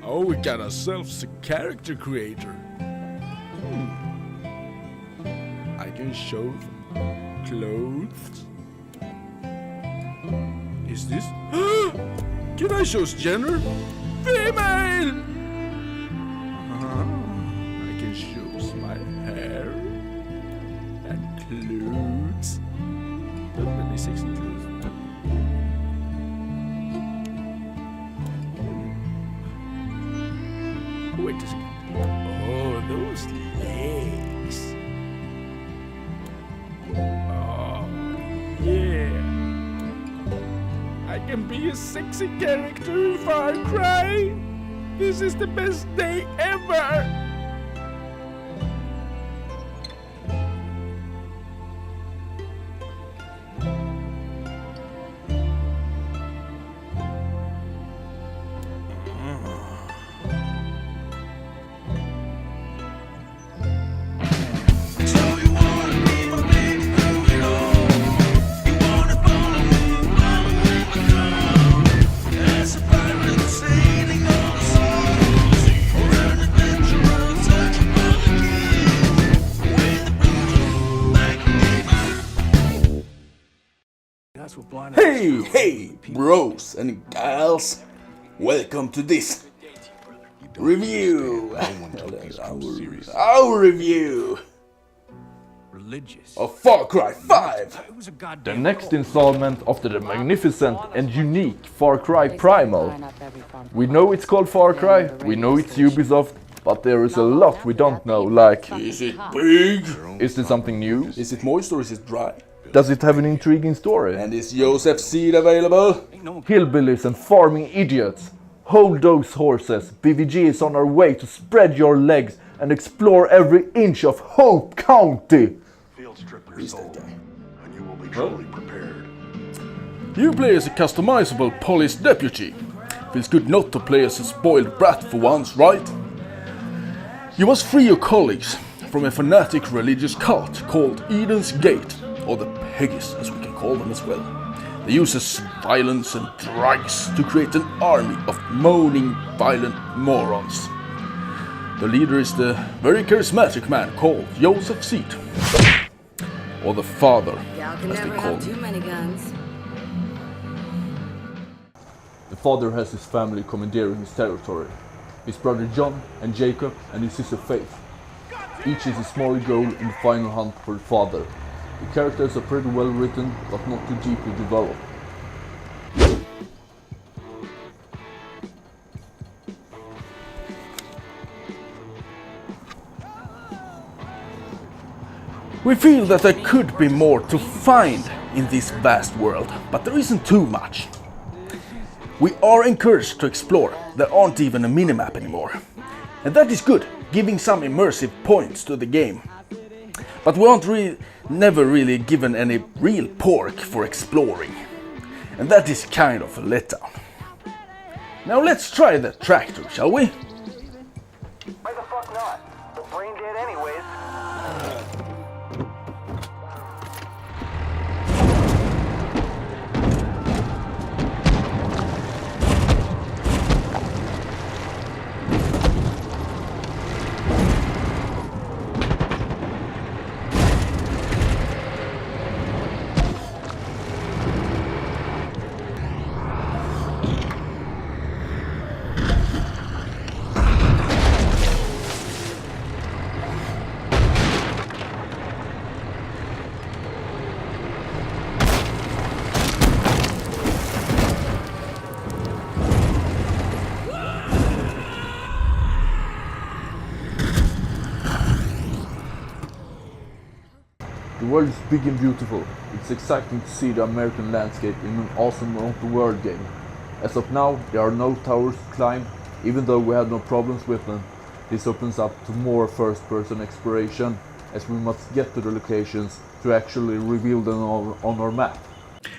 Oh, we got ourselves a character creator. I can show them clothes. Is this? Can I choose gender? Female! I can choose my hair and clothes. Not many sexy clothes. Wait a second. Oh, those legs. Oh, yeah. I can be a sexy character in Far Cry. This is the best day ever. Hey, bros and gals, welcome to this review, our review of Far Cry 5. The next installment of the magnificent and unique Far Cry Primal. We know it's called Far Cry, we know it's Ubisoft, but there is a lot we don't know, like... Is it big? Is it something new? Is it moist or is it dry? Does it have an intriguing story? And is Joseph seed available? Hillbillies and farming idiots. Hold those horses, BVG is on our way to spread your legs and explore every inch of Hope County. Field strip result, and you will be truly prepared. You play as a customizable police deputy. Feels good not to play as a spoiled brat for once, right? You must free your colleagues from a fanatic religious cult called Eden's Gate, or the Peggies as we can call them as well. They use violence and drugs to create an army of moaning, violent morons. The leader is the very charismatic man called Joseph Seed, or the Father, as they call him. Many guns. The father has his family commandeering his territory. His brother John and Jacob and his sister Faith. Each is a smaller goal in the final hunt for the father. The characters are pretty well written, but not too deeply developed. We feel that there could be more to find in this vast world, but there isn't too much. We are encouraged to explore. There aren't even a minimap anymore. And that is good, giving some immersive points to the game. But we aren't never really given any real pork for exploring. And that is kind of a letdown. Now let's try the tractor, shall we? Why the fuck not? The brain dead anyways. The world is big and beautiful. It's exciting to see the American landscape in an awesome open world game. As of now, there are no towers to climb, even though we had no problems with them. This opens up to more first-person exploration, as we must get to the locations to actually reveal them on our map.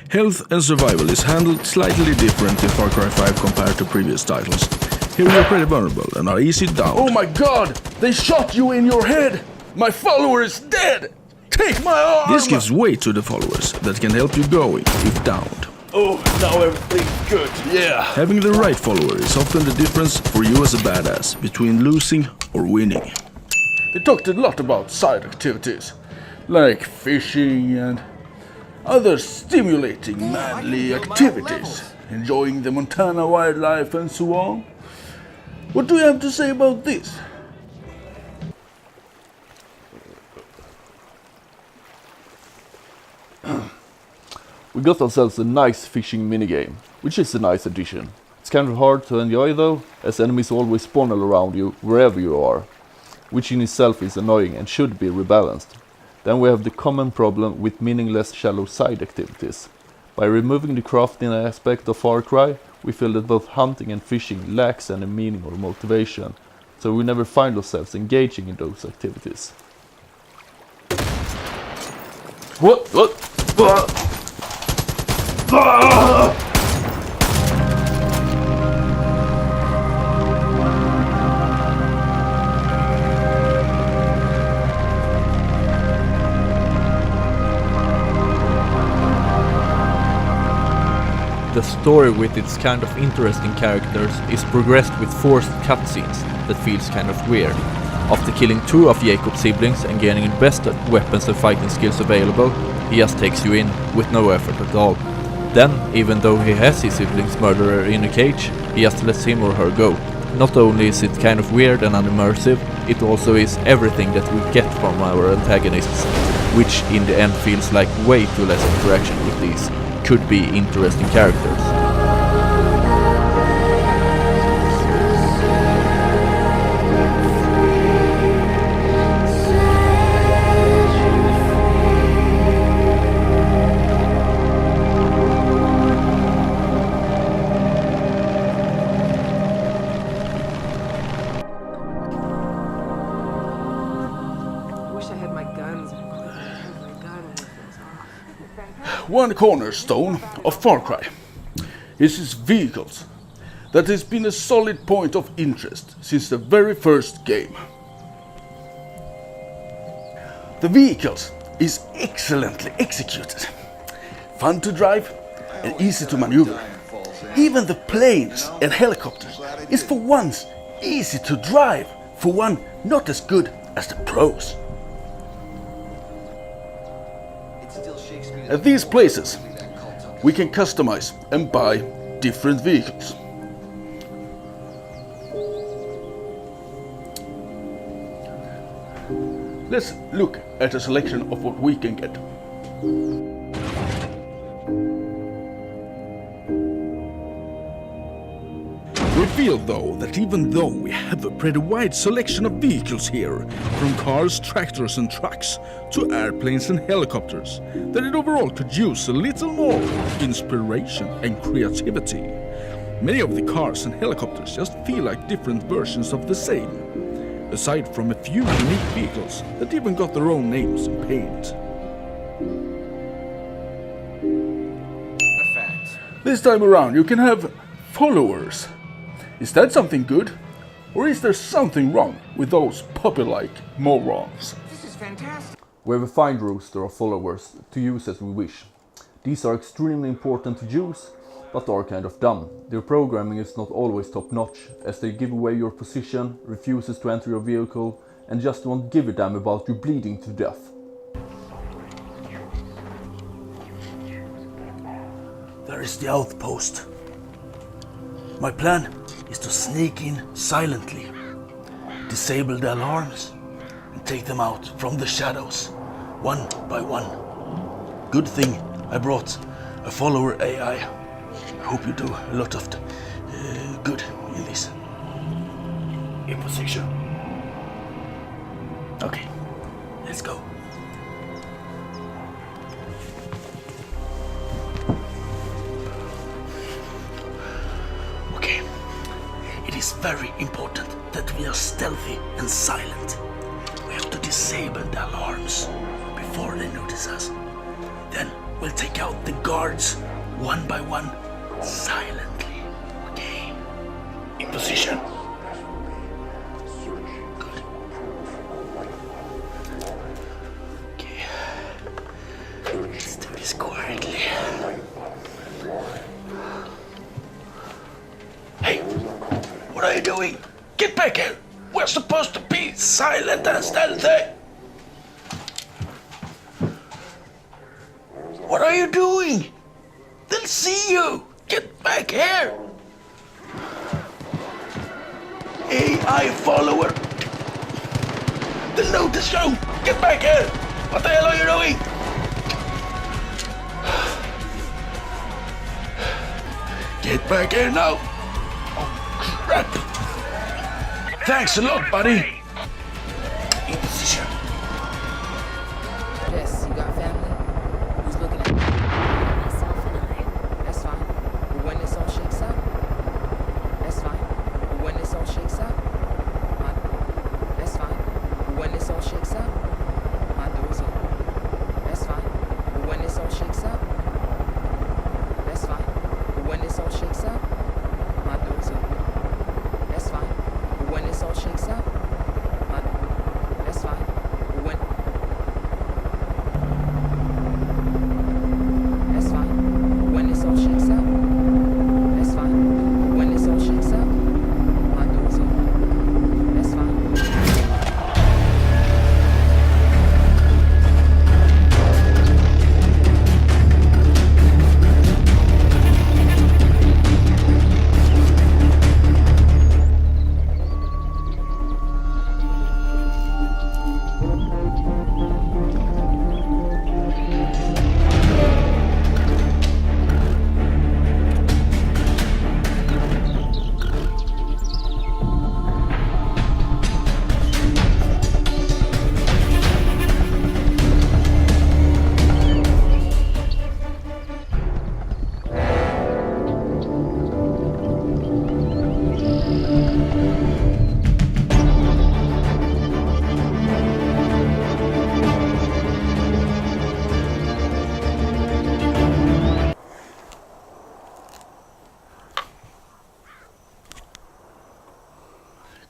Health and survival is handled slightly different in Far Cry 5 compared to previous titles. Here you are pretty vulnerable and are easy down. Oh my god! They shot you in your head! My follower is dead! Take my arm! This gives weight to the followers that can help you going if downed. Oh, now everything's good. Yeah. Having the right follower is often the difference for you as a badass between losing or winning. They talked a lot about side activities, like fishing and other stimulating manly activities, enjoying the Montana wildlife and so on. What do you have to say about this? We got ourselves a nice fishing minigame, which is a nice addition. It's kind of hard to enjoy though, as enemies always spawn all around you wherever you are, which in itself is annoying and should be rebalanced. Then we have the common problem with meaningless shallow side activities. By removing the crafting aspect of Far Cry, we feel that both hunting and fishing lacks any meaning or motivation, so we never find ourselves engaging in those activities. What? The story with its kind of interesting characters is progressed with forced cutscenes that feels kind of weird. After killing 2 of Jacob's siblings and gaining the best weapons and fighting skills available, he just takes you in with no effort at all. Then, even though he has his siblings murderer in a cage, he just lets him or her go. Not only is it kind of weird and unimmersive, it also is everything that we get from our antagonists, which in the end feels like way too less interaction with these could be interesting characters. One cornerstone of Far Cry is its vehicles. That has been a solid point of interest since the very first game. The vehicles is excellently executed, fun to drive and easy to maneuver. Even the planes and helicopters is for once easy to drive, for one not as good as the pros. At these places, we can customize and buy different vehicles. Let's look at a selection of what we can get. We feel though that even though we have a pretty wide selection of vehicles here, from cars, tractors and trucks to airplanes and helicopters, that it overall could use a little more inspiration and creativity. Many of the cars and helicopters just feel like different versions of the same, aside from a few unique vehicles that even got their own names and paint. This time around you can have followers. Is that something good? Or is there something wrong with those puppy-like morons? We have a fine roster of followers to use as we wish. These are extremely important to use, but are kind of dumb. Their programming is not always top-notch, as they give away your position, refuses to enter your vehicle, and just won't give a damn about you bleeding to death. There is the outpost. My plan is to sneak in silently, disable the alarms, and take them out from the shadows, one by one. Good thing I brought a follower AI. I hope you do a lot of good in this. In position. Okay, let's go. Okay, it is very important that we are stealthy and silent. We have to disable the alarms before they notice us. Then we'll take out the guards one by one, silently. Okay, in position. Good. Okay, let's do this quietly. What are you doing? Get back here! We're supposed to be silent and stealthy! What are you doing? They'll see you! Get back here! AI follower! They'll notice you! Get back here! What the hell are you doing? Get back here now! Oh, crap! Thanks a lot, buddy! In position. Yes, you got family? Who's looking at myself and I? That's fine. But when this all shakes out, that's fine. But when this all shakes out, that's fine. But when this all shakes out, my door's open. That's fine. But when this all shakes out, that's fine. But when this all shakes out, my door's open. That's fine. But when this all shakes out, that's fine. But when that's fine. But when this all shakes out, that's fine. But when this all shakes out, my door's open. That's fine.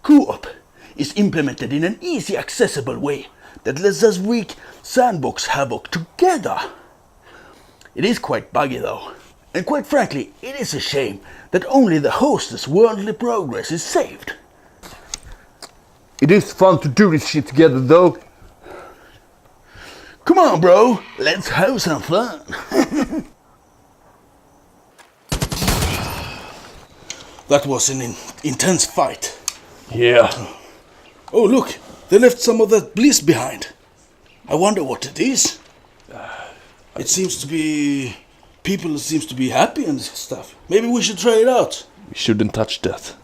Co-op is implemented in an easy, accessible way that lets us wreak sandbox havoc together. It is quite buggy though, and quite frankly, it is a shame that only the host's worldly progress is saved. It is fun to do this shit together though. Come on, bro, let's have some fun. That was an intense fight. Yeah. Oh, look, they left some of that bliss behind. I wonder what it is. It seems to be... people seems to be happy and stuff. Maybe we should try it out. We shouldn't touch that.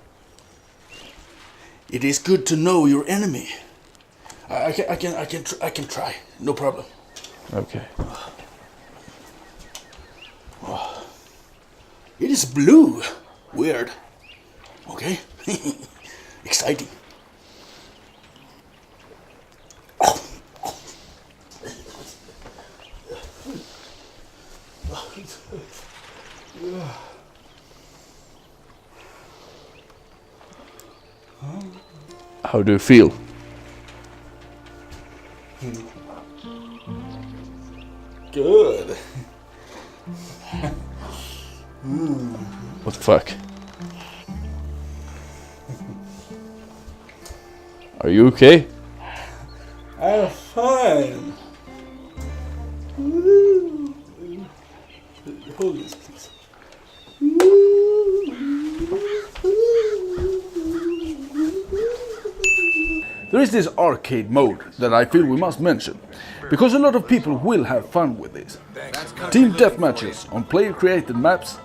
It is good to know your enemy. I can try. No problem. Okay. It is blue. Weird. Okay. Exciting. How do you feel? Good. What the fuck? Are you okay? I'm fine. Hold this, please. There is this arcade mode that I feel we must mention, because a lot of people will have fun with this. Team deathmatches on player-created maps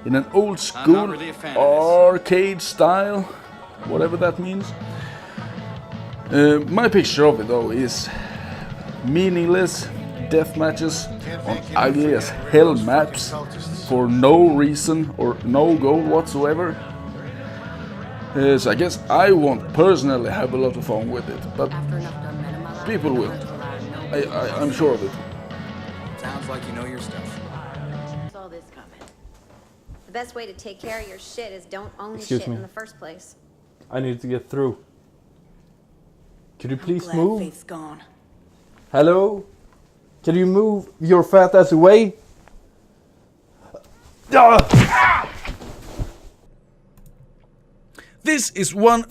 in an old school arcade style, whatever that means. My picture of it though is meaningless death matches on ugly as hell maps for no reason or no goal whatsoever. So I guess I won't personally have a lot of fun with it, but people will. I'm sure of it. Sounds like you know your stuff. Saw this coming. The best way to take care of your shit is don't own Excuse shit me. in the first place. I need to get through. Could you please Glad move? Faith's gone. Hello? Can you move your fat ass away? This is one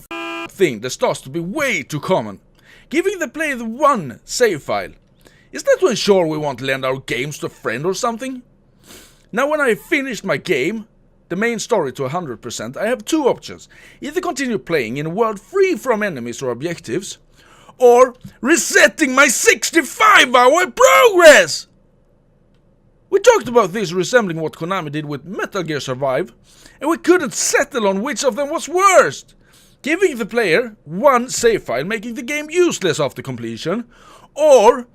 thing that starts to be way too common. Giving the player the one save file. Is that to ensure we won't lend our games to a friend or something? Now when I finished my game, the main story to 100%, I have two options. Either continue playing in a world free from enemies or objectives, or resetting my 65-hour progress! We talked about this resembling what Konami did with Metal Gear Survive, and we couldn't settle on which of them was worst. Giving the player one save file, making the game useless after completion, or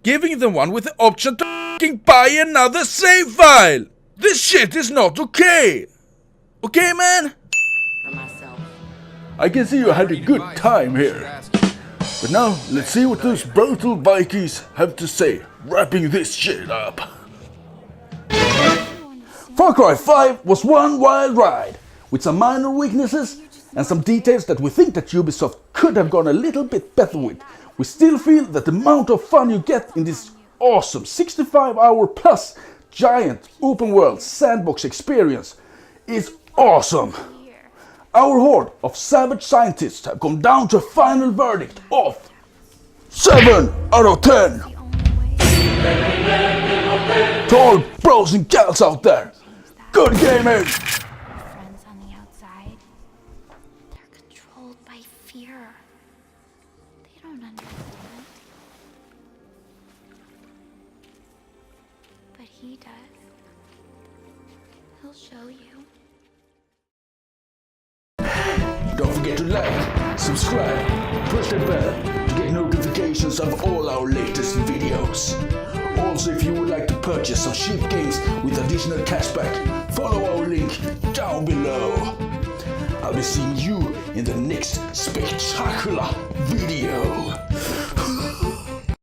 giving them one with the option to f***ing buy another save file. This shit is not okay. Okay, man? For myself. I can see you had a good time here. But now, let's see what those brutal Vikings have to say, wrapping this shit up. Far Cry 5 was one wild ride, with some minor weaknesses and some details that we think that Ubisoft could have gone a little bit better with. We still feel that the amount of fun you get in this awesome 65-hour plus giant open world sandbox experience is awesome. Our horde of savage scientists have come down to a final verdict of 7 out of 10. To all bros and gals out there, good gaming! Friends on the outside, they're controlled by fear. They don't understand. But he does. He'll show you. Don't forget to like, subscribe, push the bell to get notifications of all our latest videos. Also, if you would like to purchase some cheap games with additional cashback, follow our link down below. I'll be seeing you in the next spectacular video.